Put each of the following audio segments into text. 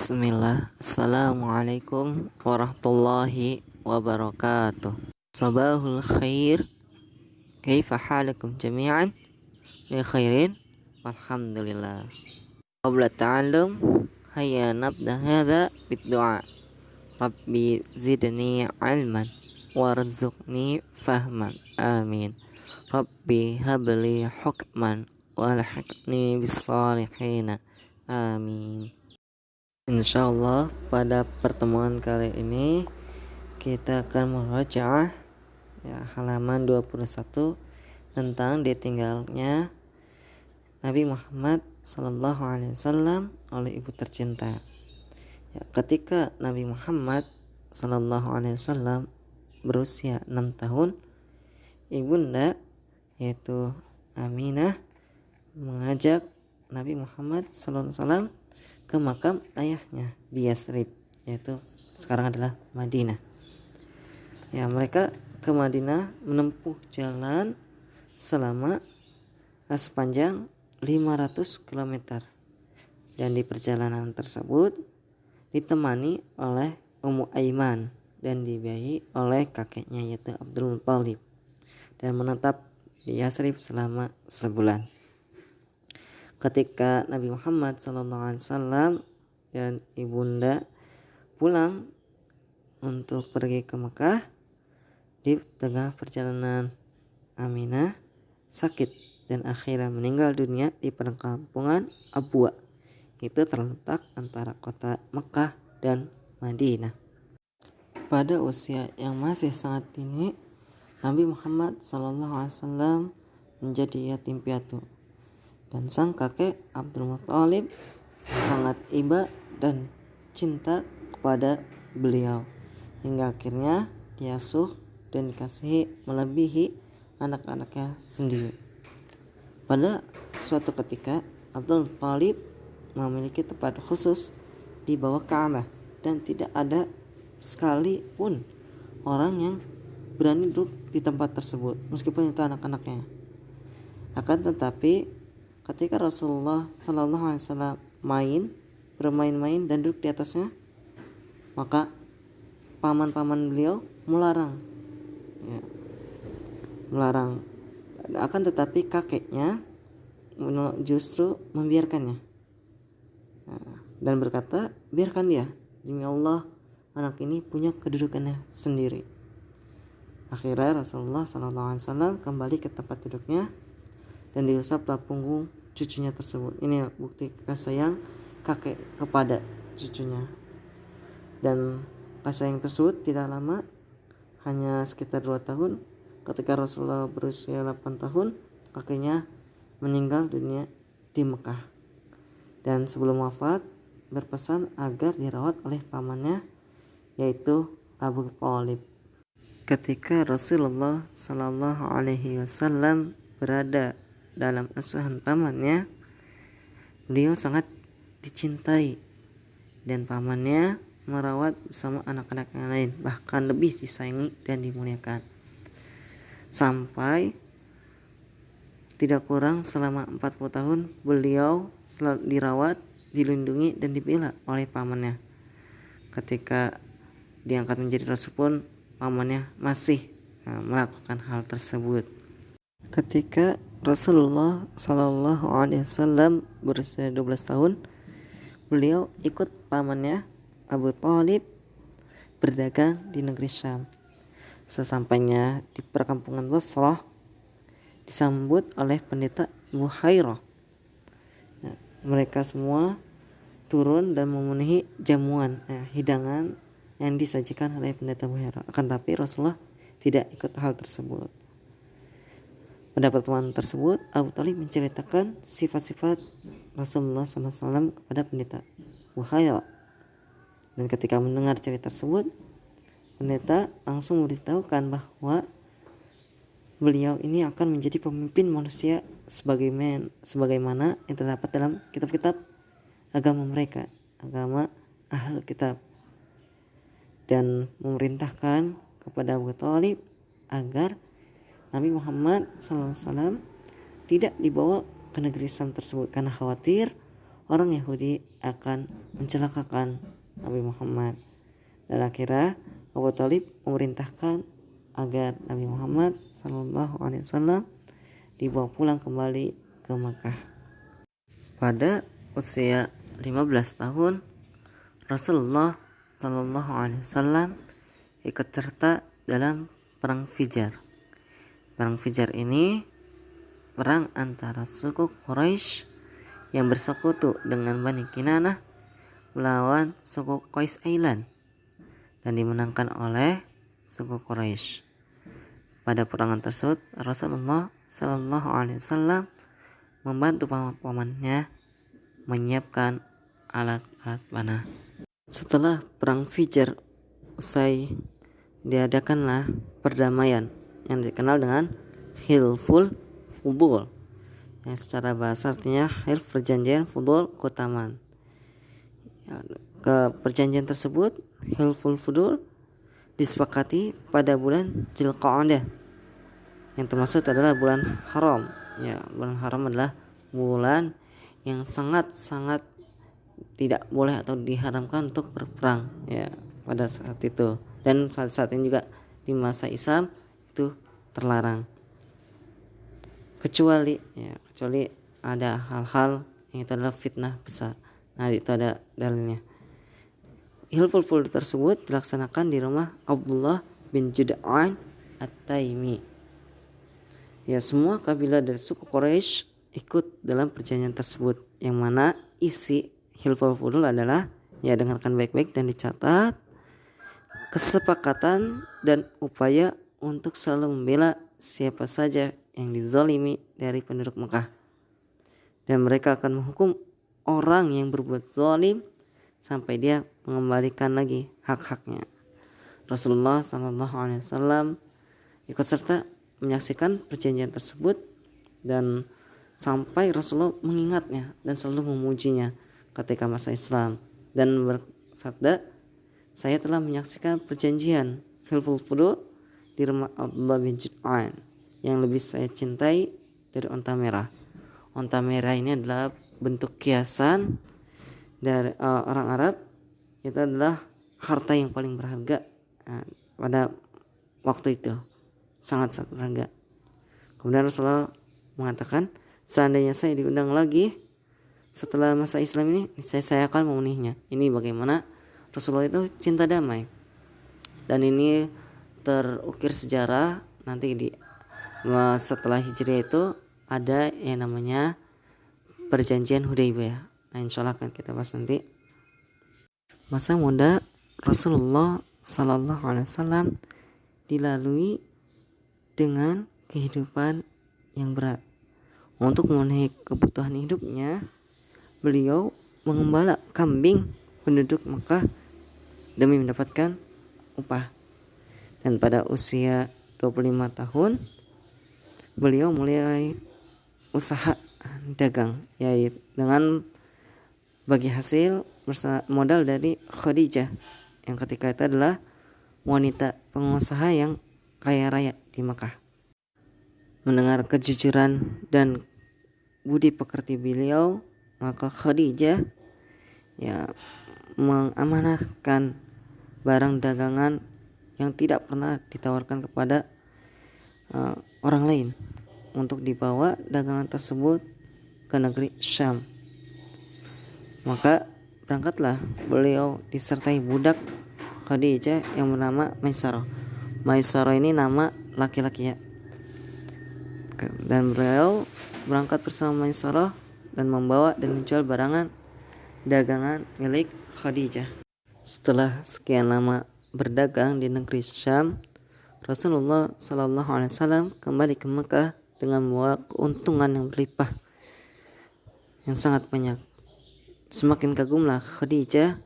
Bismillah. Assalamualaikum warahmatullahi wabarakatuh. Sabahul khair. Kaifa halakum jami'an? Bi khairin. Alhamdulillah. Qabla ta'allum, hayya nabda hadha bid-du'a. Rabbi zidni ilman warzuqni fahman. Amin. Rabbi habli hukman walhiqni bis salihin. Amin. Insyaallah pada pertemuan kali ini kita akan merajaah halaman 21 tentang ditinggalnya Nabi Muhammad sallallahu alaihi wasallam oleh ibu tercinta. Ketika Nabi Muhammad sallallahu alaihi wasallam berusia 6 tahun, ibunda yaitu Aminah mengajak Nabi Muhammad sallallahu alaihi wasallam ke makam ayahnya di Yathrib, yaitu sekarang adalah Madinah. Mereka ke Madinah menempuh jalan selama sepanjang 500 km. Dan di perjalanan tersebut ditemani oleh Ummu Aiman dan dibiayai oleh kakeknya yaitu Abdul Muthalib, dan menetap di Yathrib selama sebulan. Ketika Nabi Muhammad SAW dan ibunda pulang untuk pergi ke Mekah, di tengah perjalanan Aminah sakit dan akhirnya meninggal dunia di perkampungan Abwa. Itu terletak antara kota Mekah dan Madinah. Pada usia yang masih sangat dini, Nabi Muhammad SAW menjadi yatim piatu. Dan sang kakek Abdul Muthalib sangat iba dan cinta kepada beliau, hingga akhirnya diasuh dan dikasihi melebihi anak-anaknya sendiri. Pada suatu ketika Abdul Muthalib memiliki tempat khusus di bawah Ka'bah, dan tidak ada sekalipun orang yang berani duduk di tempat tersebut meskipun itu anak-anaknya. Akan tetapi ketika Rasulullah Sallallahu Alaihi Wasallam bermain-main dan duduk di atasnya, maka paman-paman beliau melarang. Akan tetapi kakeknya justru membiarkannya, dan berkata, biarkan dia, demi Allah anak ini punya kedudukannya sendiri. Akhirnya Rasulullah Sallallahu Alaihi Wasallam kembali ke tempat duduknya dan diusaplah punggung cucunya tersebut. Ini bukti kasih sayang kakek kepada cucunya. Dan kasih sayang tersebut tidak lama, hanya sekitar 2 tahun. Ketika Rasulullah berusia 8 tahun, kakeknya meninggal dunia di Mekah. Dan sebelum wafat berpesan agar dirawat oleh pamannya yaitu Abu Thalib. Ketika Rasulullah Sallallahu Alaihi Wasallam berada dalam asuhan pamannya, beliau sangat dicintai dan pamannya merawat bersama anak-anak yang lain, bahkan lebih disayangi dan dimuliakan. Sampai tidak kurang selama 40 tahun beliau selalu dirawat, dilindungi dan dibela oleh pamannya. Ketika diangkat menjadi rasul pun pamannya masih melakukan hal tersebut. Ketika Rasulullah Sallallahu Alaihi Wasallam berusia 12 tahun, beliau ikut pamannya Abu Thalib berdagang di negeri Syam. Sesampainya di perkampungan Basrah, disambut oleh pendeta Buhairah. Mereka semua turun dan memenuhi jamuan, hidangan yang disajikan oleh pendeta Buhairah. Akan tapi Rasulullah tidak ikut hal tersebut. Pada pertemuan tersebut, Abu Thalib menceritakan sifat-sifat Rasulullah SAW kepada pendeta Buhairah. Dan ketika mendengar cerita tersebut, pendeta langsung memberitahukan bahwa beliau ini akan menjadi pemimpin manusia sebagaimana yang terdapat dalam kitab-kitab agama mereka, agama Ahlul Kitab, dan memerintahkan kepada Abu Thalib agar Nabi Muhammad SAW tidak dibawa ke negeri Syam tersebut karena khawatir orang Yahudi akan mencelakakan Nabi Muhammad. Dan akhirnya Abu Thalib memerintahkan agar Nabi Muhammad SAW dibawa pulang kembali ke Makkah. Pada usia 15 tahun Rasulullah SAW ikut serta dalam perang Fijar. Perang Fijar ini perang antara suku Quraisy yang bersekutu dengan Bani Kinanah melawan suku Qais Ailan dan dimenangkan oleh suku Quraisy. Pada perangan tersebut Rasulullah SAW membantu pamannya menyiapkan alat-alat panah. Setelah perang Fijar usai, diadakanlah perdamaian yang dikenal dengan Hilful Fudul, yang secara bahasa artinya hilf, perjanjian, fudul, keutamaan. Ke perjanjian tersebut, Hilful Fudul, disepakati pada bulan Dzulqa'dah, yang termasuk adalah bulan haram. Ya, bulan haram adalah bulan yang sangat-sangat tidak boleh atau diharamkan untuk berperang ya pada saat itu, dan saat ini juga di masa Islam itu terlarang, kecuali ada hal-hal yang itu adalah fitnah besar. Nah, itu ada dalilnya. Hilful Fudul tersebut dilaksanakan di rumah Abdullah bin Jud'an At-Taimi. Ya, semua kabilah dari suku Quraisy ikut dalam perjanjian tersebut, yang mana isi Hilful Fudul adalah, ya dengarkan baik-baik dan dicatat, kesepakatan dan upaya untuk selalu membela siapa saja yang dizalimi dari penduduk Mekah, dan mereka akan menghukum orang yang berbuat zalim sampai dia mengembalikan lagi hak-haknya. Rasulullah SAW ikut serta menyaksikan perjanjian tersebut, dan sampai Rasulullah mengingatnya dan selalu memujinya ketika masa Islam, dan bersabda, saya telah menyaksikan perjanjian Hilful Fudul di rumah Abdullah bin Jud'an yang lebih saya cintai dari onta merah. Onta merah ini adalah bentuk kiasan dari orang Arab. Itu adalah harta yang paling berharga pada waktu itu, sangat berharga. Kemudian Rasulullah mengatakan, seandainya saya diundang lagi setelah masa Islam ini, saya akan memenuhinya. Ini bagaimana Rasulullah itu cinta damai, dan ini terukir sejarah. Nanti setelah Hijriah itu ada yang namanya perjanjian Hudaybiyah. Nah, insyaallah akan kita bahas nanti. Masa muda Rasulullah SAW dilalui dengan kehidupan yang berat. Untuk memenuhi kebutuhan hidupnya, beliau mengembala kambing penduduk Mekah demi mendapatkan upah. Dan pada usia 25 tahun beliau mulai usaha dagang, yaitu dengan bagi hasil modal dari Khadijah, yang ketika itu adalah wanita pengusaha yang kaya raya di Mekah. Mendengar kejujuran dan budi pekerti beliau, maka Khadijah mengamanahkan barang dagangan yang tidak pernah ditawarkan kepada orang lain untuk dibawa dagangan tersebut ke negeri Syam. Maka berangkatlah beliau disertai budak Khadijah yang bernama Maisarah. Maisarah ini nama laki-laki ya. Dan beliau berangkat bersama Maisarah dan membawa dan menjual barangan dagangan milik Khadijah. Setelah sekian lama berdagang di negeri Syam, Rasulullah SAW kembali ke Mekah dengan membawa keuntungan yang berlimpah, yang sangat banyak. Semakin kagumlah Khadijah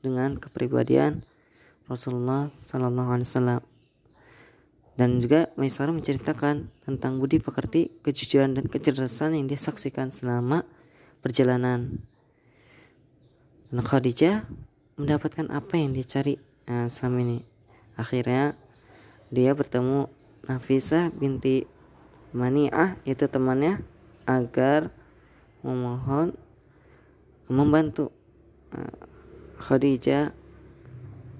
dengan kepribadian Rasulullah SAW. Dan juga Maisarah menceritakan tentang budi pekerti, kejujuran dan kecerdasan yang dia saksikan selama perjalanan. Dan Khadijah mendapatkan apa yang dia cari selama ini. Akhirnya dia bertemu Nafisah binti Mani'ah, itu temannya, agar memohon membantu Khadijah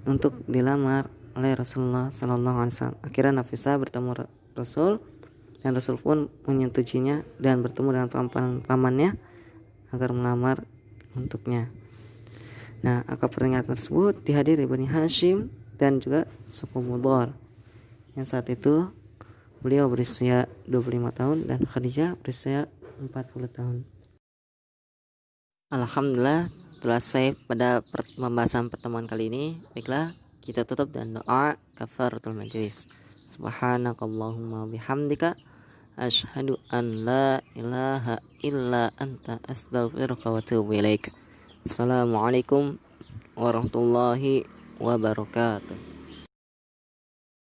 untuk dilamar oleh Rasulullah Sallallahu Alaihi Wasallam. Akhirnya Nafisah bertemu Rasul, dan Rasul pun menyetujuinya dan bertemu dengan pamannya agar melamar untuknya. Nah, akad pernikahan tersebut dihadiri Bani Hashim dan juga suku Mudhar. Yang saat itu beliau berusia 25 tahun dan Khadijah berusia 40 tahun. Alhamdulillah, telah selesai pada pembahasan pertemuan kali ini. Baiklah, kita tutup dengan doa kafaratul majlis. Subhanakallahumma bihamdika asyhadu an la ilaha illa anta astaghfiruka wa atubu ilaik. Assalamualaikum warahmatullahi wabarakatuh.